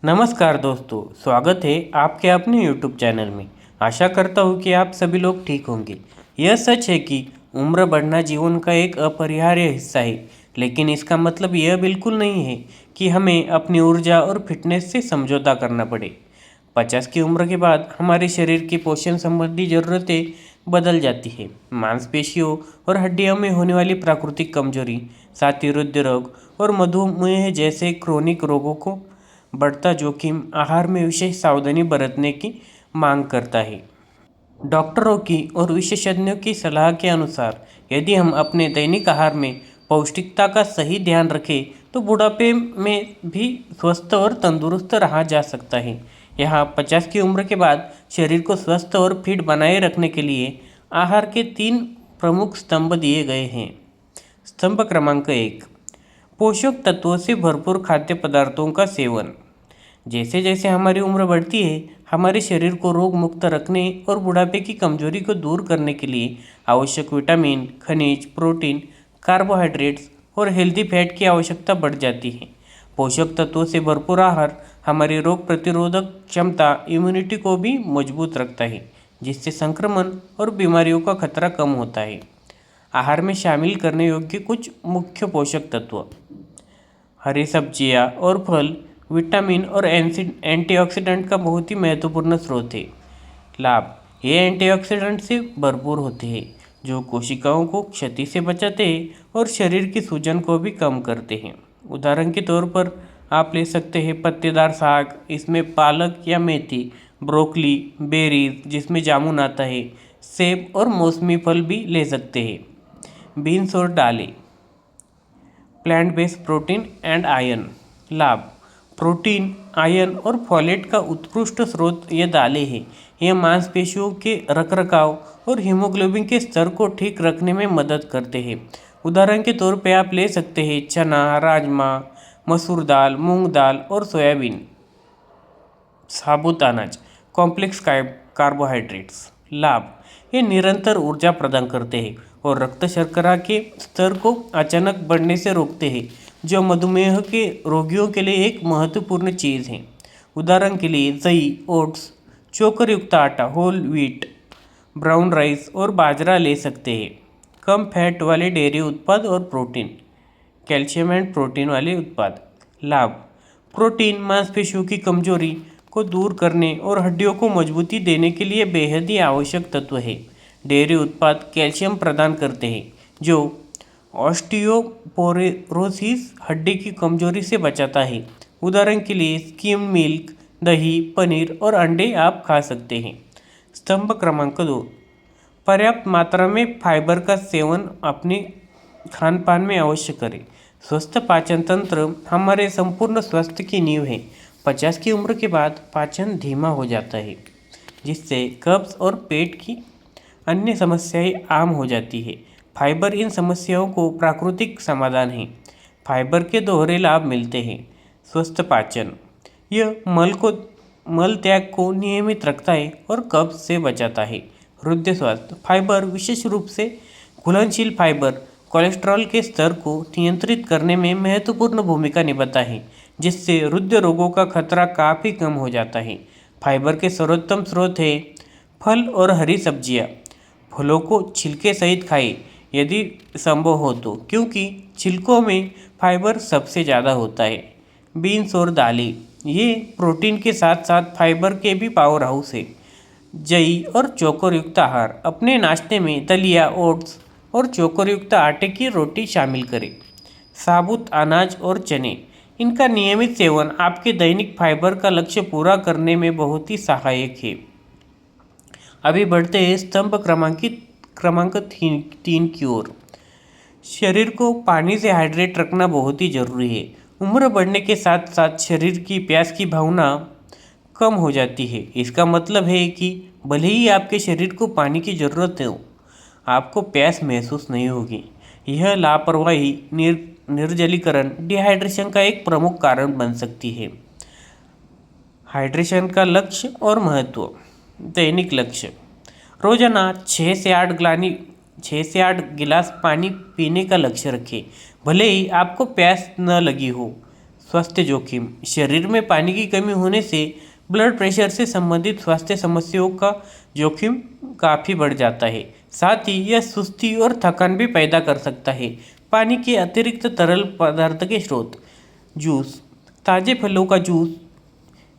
नमस्कार दोस्तों, स्वागत है आपके अपने YouTube चैनल में। आशा करता हूँ कि आप सभी लोग ठीक होंगे। यह सच है कि उम्र बढ़ना जीवन का एक अपरिहार्य हिस्सा है, लेकिन इसका मतलब यह बिल्कुल नहीं है कि हमें अपनी ऊर्जा और फिटनेस से समझौता करना पड़े। 50 की उम्र के बाद हमारे शरीर की पोषण संबंधी ज़रूरतें बदल जाती है। मांसपेशियों और हड्डियों में होने वाली प्राकृतिक कमजोरी, साथ ही हृदय रोग और मधुमेह जैसे क्रोनिक रोगों को बढ़ता जोखिम आहार में विशेष सावधानी बरतने की मांग करता है। डॉक्टरों की और विशेषज्ञों की सलाह के अनुसार यदि हम अपने दैनिक आहार में पौष्टिकता का सही ध्यान रखें तो बुढ़ापे में भी स्वस्थ और तंदुरुस्त रहा जा सकता है। यहाँ 50 की उम्र के बाद शरीर को स्वस्थ और फिट बनाए रखने के लिए आहार के 3 प्रमुख स्तंभ दिए गए हैं। स्तंभ क्रमांक 1, पोषक तत्वों से भरपूर खाद्य पदार्थों का सेवन। जैसे जैसे हमारी उम्र बढ़ती है, हमारे शरीर को रोग मुक्त रखने और बुढ़ापे की कमजोरी को दूर करने के लिए आवश्यक विटामिन, खनिज, प्रोटीन, कार्बोहाइड्रेट्स और हेल्दी फैट की आवश्यकता बढ़ जाती है। पोषक तत्वों से भरपूर आहार हमारी रोग प्रतिरोधक क्षमता, इम्यूनिटी को भी मजबूत रखता है, जिससे संक्रमण और बीमारियों का खतरा कम होता है। आहार में शामिल करने योग्य कुछ मुख्य पोषक तत्व: हरी सब्जियां और फल विटामिन और एंटीऑक्सीडेंट का बहुत ही महत्वपूर्ण स्रोत है। लाभ: ये एंटीऑक्सीडेंट से भरपूर होते हैं जो कोशिकाओं को क्षति से बचाते हैं और शरीर की सूजन को भी कम करते हैं। उदाहरण के तौर पर आप ले सकते हैं पत्तेदार साग, इसमें पालक या मेथी, ब्रोकली, बेरीज जिसमें जामुन आता है, सेब और मौसमी फल भी ले सकते हैं। बीन्स और दालें, plant based protein and iron. लाभ: प्रोटीन, आयरन और फॉलेट का उत्कृष्ट स्रोत ये दालें हैं। ये मांसपेशियों के रखरखाव और हीमोग्लोबिन के स्तर को ठीक रखने में मदद करते हैं। उदाहरण के तौर पे आप ले सकते हैं चना, राजमा, मसूर दाल, मूंग दाल और सोयाबीन। साबुत अनाज, कॉम्प्लेक्स कार्बोहाइड्रेट्स। लाभ: ये निरंतर ऊर्जा प्रदान करते हैं और रक्त शर्करा के स्तर को अचानक बढ़ने से रोकते हैं, जो मधुमेह के रोगियों के लिए एक महत्वपूर्ण चीज़ है। उदाहरण के लिए दही, ओट्स, चोकर युक्त आटा, होल व्हीट, ब्राउन राइस और बाजरा ले सकते हैं। कम फैट वाले डेयरी उत्पाद और प्रोटीन, कैल्शियम एंड प्रोटीन वाले उत्पाद। लाभ: प्रोटीन मांसपेशियों की कमजोरी को दूर करने और हड्डियों को मजबूती देने के लिए बेहद ही आवश्यक तत्व है। डेयरी उत्पाद कैल्शियम प्रदान करते हैं जो ऑस्टियोपोरोसिस, हड्डी की कमजोरी से बचाता है। उदाहरण के लिए स्किम मिल्क, दही, पनीर और अंडे आप खा सकते हैं। स्तंभ क्रमांक 2, पर्याप्त मात्रा में फाइबर का सेवन अपने खान पान में अवश्य करें। स्वस्थ पाचन तंत्र हमारे संपूर्ण स्वास्थ्य की नींव है। 50 की उम्र के बाद पाचन धीमा हो जाता है, जिससे कब्ज और पेट की अन्य समस्याएं आम हो जाती है। फाइबर इन समस्याओं को प्राकृतिक समाधान है। फाइबर के दोहरे लाभ मिलते हैं: स्वस्थ पाचन, यह मल त्याग को नियमित रखता है और कब्ज से बचाता है। हृदय स्वास्थ्य, फाइबर विशेष रूप से घुलनशील फाइबर कोलेस्ट्रॉल के स्तर को नियंत्रित करने में महत्वपूर्ण भूमिका निभाता है, जिससे हृदय रोगों का खतरा काफ़ी कम हो जाता है। फाइबर के सर्वोत्तम स्रोत है फल और हरी सब्जियां। फलों को छिलके सहित खाएं यदि संभव हो तो, क्योंकि छिलकों में फाइबर सबसे ज़्यादा होता है। बीन्स और दालें, ये प्रोटीन के साथ साथ फाइबर के भी पावर हाउस है। जई और चोकर युक्त आहार, अपने नाश्ते में दलिया, ओट्स और चोकर युक्त आटे की रोटी शामिल करें। साबुत अनाज और चने, इनका नियमित सेवन आपके दैनिक फाइबर का लक्ष्य पूरा करने में बहुत ही सहायक है। अभी बढ़ते हैं स्तंभ क्रमांक 3 की ओर। शरीर को पानी से हाइड्रेट रखना बहुत ही जरूरी है। उम्र बढ़ने के साथ साथ शरीर की प्यास की भावना कम हो जाती है। इसका मतलब है कि भले ही आपके शरीर को पानी की ज़रूरत हो, आपको प्यास महसूस नहीं होगी। यह लापरवाही निर्जलीकरण, डिहाइड्रेशन का एक प्रमुख कारण बन सकती है। हाइड्रेशन का लक्ष्य और महत्व: दैनिक लक्ष्य: रोजाना 6 से 8 गिलास पानी पीने का लक्ष्य रखें, भले ही आपको प्यास न लगी हो। स्वास्थ्य जोखिम। शरीर में पानी की कमी होने से ब्लड प्रेशर से संबंधित स्वास्थ्य समस्याओं का जोखिम काफ़ी बढ़ जाता है। साथ ही यह सुस्ती और थकान भी पैदा कर सकता है। पानी के अतिरिक्त तरल पदार्थ के स्रोत। जूस, ताज़े फलों का जूस,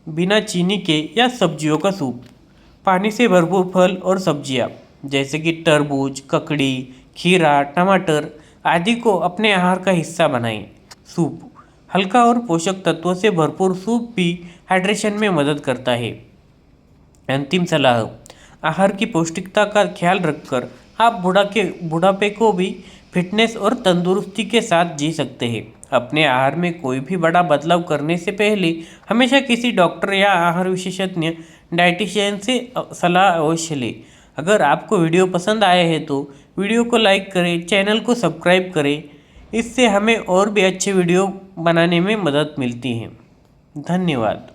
बिना चीनी के या सब्जियों का सूप। पानी से भरपूर फल और सब्जियां जैसे कि तरबूज, ककड़ी, खीरा, टमाटर आदि को अपने आहार का हिस्सा बनाएं। सूप, हल्का और पोषक तत्वों से भरपूर सूप भी हाइड्रेशन में मदद करता है। अंतिम सलाह, आहार की पौष्टिकता का ख्याल रखकर आप बुढ़ापे को भी फिटनेस और तंदुरुस्ती के साथ जी सकते हैं। अपने आहार में कोई भी बड़ा बदलाव करने से पहले हमेशा किसी डॉक्टर या आहार विशेषज्ञ डाइटिशियन से सलाह अवश्य लें। अगर आपको वीडियो पसंद आया है तो वीडियो को लाइक करें, चैनल को सब्सक्राइब करें। इससे हमें और भी अच्छे वीडियो बनाने में मदद मिलती है। धन्यवाद।